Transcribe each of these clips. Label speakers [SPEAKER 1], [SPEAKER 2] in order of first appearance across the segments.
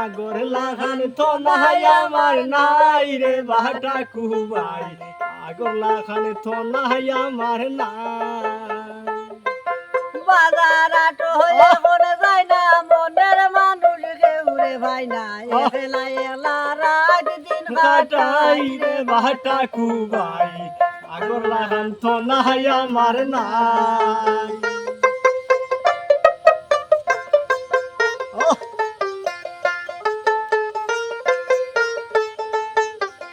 [SPEAKER 1] আগর লাগান তো নাই আমার নাই রে বাটা কুবাই আগর লাগান তো নাই আমার নাই
[SPEAKER 2] বাজার আটো হয়ে মনে যায় না মনের মানুষ কেউ রে ভাই না এলা এলা রাত দিন
[SPEAKER 1] কাটাই রে বাটা কুবাই আগর লাগান তো নাই আমার নাই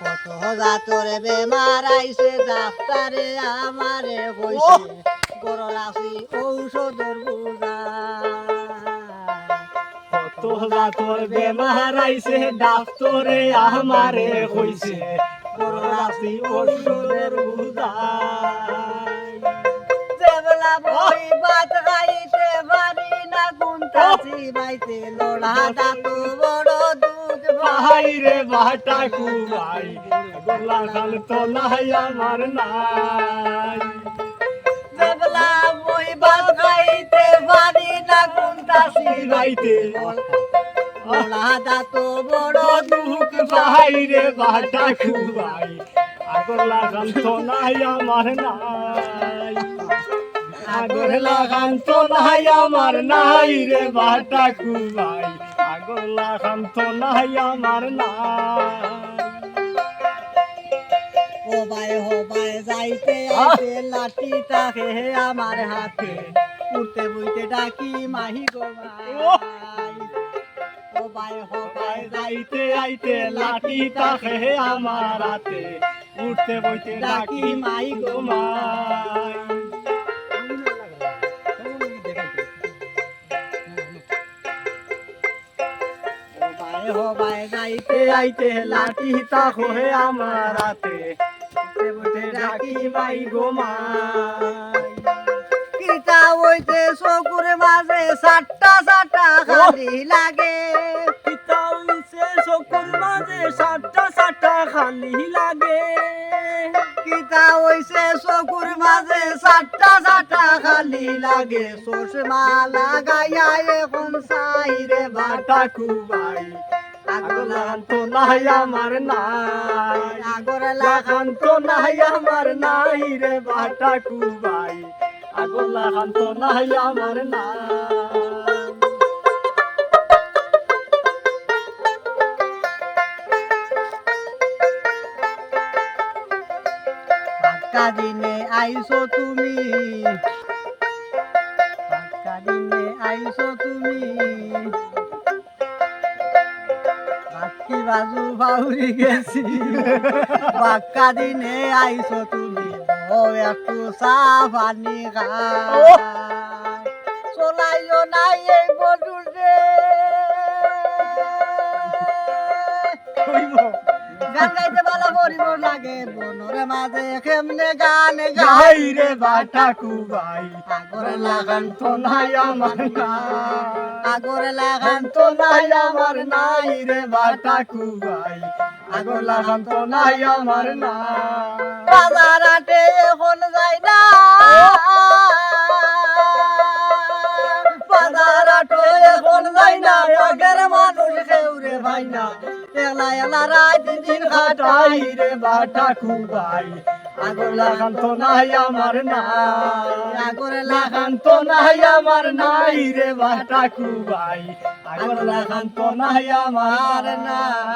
[SPEAKER 2] কত জাতরে বেমার আইছে ডাক্তারে আমারে কইছে গরর আছি ঔষধের বুঝা
[SPEAKER 1] কত জাতর বেমার আইছে ডাক্তরে আমারে কইছে বড়রাসি ওষুধের বুঝাই
[SPEAKER 2] দেবলা বই ভাত খাইতে পারি না গুনতাছি বাইতে লোড়া দাতু বড় দুধ
[SPEAKER 1] ভাই রে বাটা কুবাই গোলা খান তো নাই আমার নাই
[SPEAKER 2] দেবলা বই ভাত খাইতে পারি না গুনতাছি
[SPEAKER 1] রাইতে
[SPEAKER 2] লোড়া দাতু বড়
[SPEAKER 1] দুঃখ ভাই রে বাটা কুবাই আগর লাগান তো নাই আমার নাই আগর লাগান তো নাই আমার নাই রে বাটা কুবাই আগর লাগান তো নাই আমার নাই
[SPEAKER 2] ও ভাই যাইতে আইতে লাঠি তাকে আমার হাতে উঠতে বইতে ডাকি মাহি গো ভাই ও ভাই
[SPEAKER 1] যাইতে আইতে লাঠি তাকে আমার হাতে উঠতে বইতে ডাকি মাই গো মাই
[SPEAKER 2] ও ভাই যাইতে
[SPEAKER 1] আইতে লাঠি তাকে আমার হাতে উঠতে বইতে ডাকি মাই গো মাই
[SPEAKER 2] কিটা হইতে চকুর মাঝে সাতটা সাতটা খালি লাগে
[SPEAKER 1] পিতাউছে চকুর মাঝে সাতটা সাতটা খালি লাগে
[SPEAKER 2] কিটা হইছে চকুর মাঝে সাতটা সাতটা খালি লাগে চশমা লাগাইয়া এখন সাইরে
[SPEAKER 1] বাটা কুবাই আগর লাগান তো নাই আমার নাই
[SPEAKER 2] আগর
[SPEAKER 1] লাগান তো নাই আমার নাই রে বাটা কুবাই আগর লাগান তো নাই আমার নাই
[SPEAKER 2] পাক্কা দিনে আইছো তুমি পাক্কা দিনে আইছো তুমি বাকি বাজু বাউরি গেছি পাক্কা দিনে আইছো তুমি ও একটু চা পানি খাই চলাইও নাই এই বদুল রে গান গাইতে ভালো পরিব লাগে বনর মাঝে কেমনে গান গাই
[SPEAKER 1] গাই রে বাটা কুবাই
[SPEAKER 2] আগর
[SPEAKER 1] লাগান তো নাই আমার নাই
[SPEAKER 2] আগর লাগান
[SPEAKER 1] তো নাই আমার নাই রে বাটা কুবাই আগর লাগান তো নাই আমার নাই
[SPEAKER 2] বাজার হাটে এখন যাই না বাজার হাটে এখন যাই না আগের মানুষ কেউ রে ভাই না এলা এলা রাত দিন
[SPEAKER 1] কাটাই রে বাটা কুবাই আগর লাগান তো নাই আমার নাই
[SPEAKER 2] আগর
[SPEAKER 1] লাগান তো নাই আমার নাই রে বাটা কুবাই আগর লাগান তো নাই আমার নাই